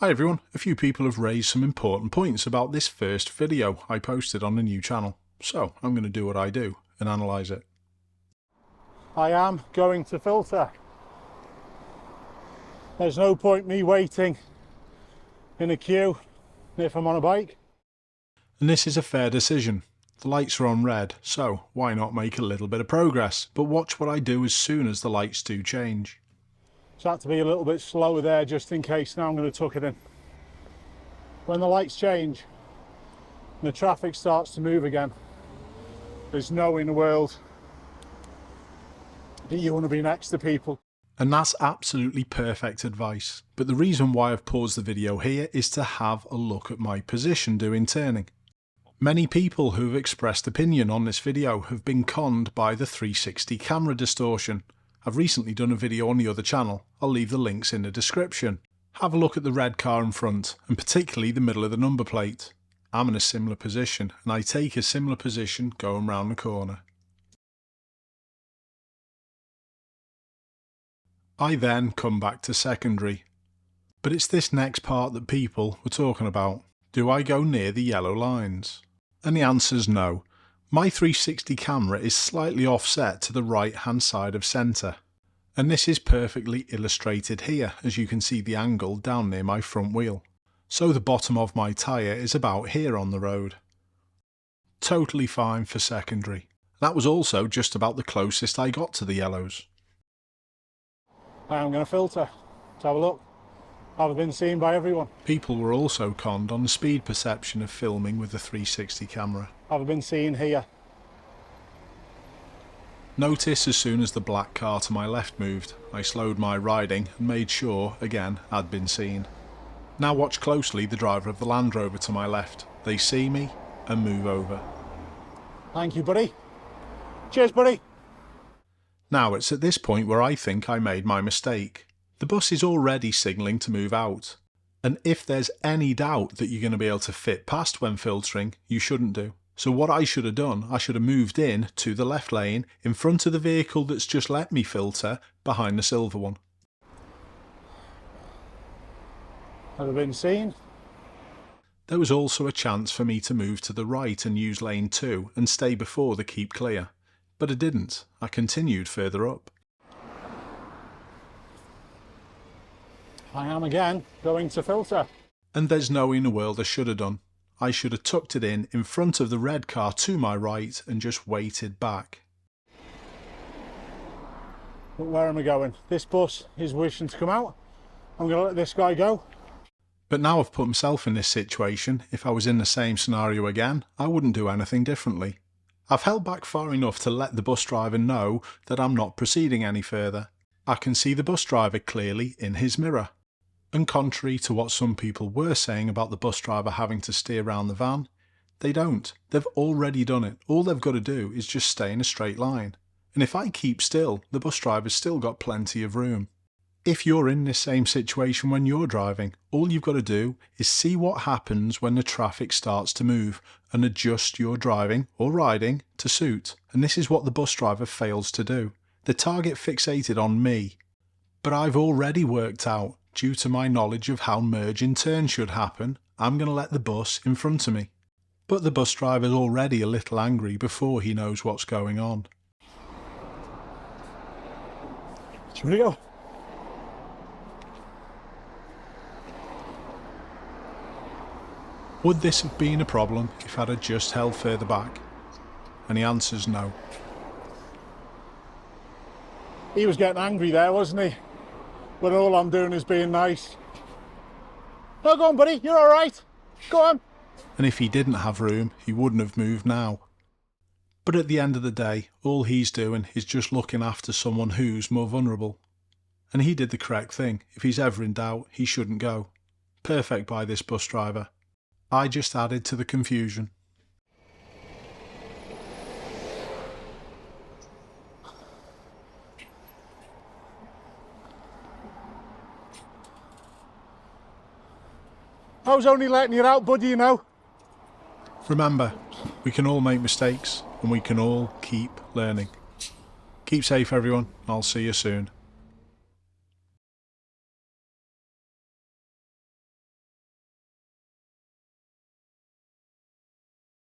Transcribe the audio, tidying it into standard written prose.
Hi everyone, a few people have raised some important points about this first video I posted on the new channel, so I'm going to do what I do and analyse it. I am going to filter. There's no point me waiting in a queue if I'm on a bike. And this is a fair decision. The lights are on red, so why not make a little bit of progress, but watch what I do as soon as the lights do change. So I had to be a little bit slower there just in case. Now I'm going to tuck it in. When the lights change and the traffic starts to move again, there's no in the world that you want to be next to people. And that's absolutely perfect advice. But the reason why I've paused the video here is to have a look at my position doing turning. Many people who have expressed opinion on this video have been conned by the 360 camera distortion. I've recently done a video on the other channel. I'll leave the links in the description. Have a look at the red car in front, and particularly the middle of the number plate. I'm in a similar position, and I take a similar position going round the corner. I then come back to secondary. But it's this next part that people were talking about. Do I go near the yellow lines? And the answer's no. My 360 camera is slightly offset to the right hand side of centre. And this is perfectly illustrated here, as you can see the angle down near my front wheel. So the bottom of my tyre is about here on the road. Totally fine for secondary. That was also just about the closest I got to the yellows. I'm going to filter. Let's have a look. I've been seen by everyone. People were also conned on the speed perception of filming with the 360 camera. I've been seen here. Notice as soon as the black car to my left moved, I slowed my riding and made sure, again, I'd been seen. Now watch closely the driver of the Land Rover to my left. They see me and move over. Thank you, buddy. Cheers, buddy. Now it's at this point where I think I made my mistake. The bus is already signalling to move out. And if there's any doubt that you're going to be able to fit past when filtering, you shouldn't do. So what I should have done, I should have moved in to the left lane in front of the vehicle that's just let me filter behind the silver one. Have I been seen? There was also a chance for me to move to the right and use lane 2 and stay before the keep clear. But I didn't. I continued further up. I am again going to filter. And there's no in the world I should have done. I should have tucked it in front of the red car to my right and just waited back. But where am I going? This bus is wishing to come out. I'm going to let this guy go. But now I've put myself in this situation, if I was in the same scenario again, I wouldn't do anything differently. I've held back far enough to let the bus driver know that I'm not proceeding any further. I can see the bus driver clearly in his mirror. And contrary to what some people were saying about the bus driver having to steer around the van, they don't. They've already done it. All they've got to do is just stay in a straight line. And if I keep still, the bus driver's still got plenty of room. If you're in this same situation when you're driving, all you've got to do is see what happens when the traffic starts to move and adjust your driving or riding to suit. And this is what the bus driver fails to do. The target fixated on me. But I've already worked out, due to my knowledge of how merge in turn should happen, I'm going to let the bus in front of me. But the bus driver's already a little angry before he knows what's going on. Should we go? Would this have been a problem if I'd have just held further back? And the answer's no. He was getting angry there, wasn't he? When all I'm doing is being nice. No, go on, buddy. You're all right. Go on. And if he didn't have room, he wouldn't have moved now. But at the end of the day, all he's doing is just looking after someone who's more vulnerable. And he did the correct thing. If he's ever in doubt, he shouldn't go. Perfect by this bus driver. I just added to the confusion. I was only letting you out, buddy, you know. Remember, we can all make mistakes and we can all keep learning. Keep safe everyone, I'll see you soon.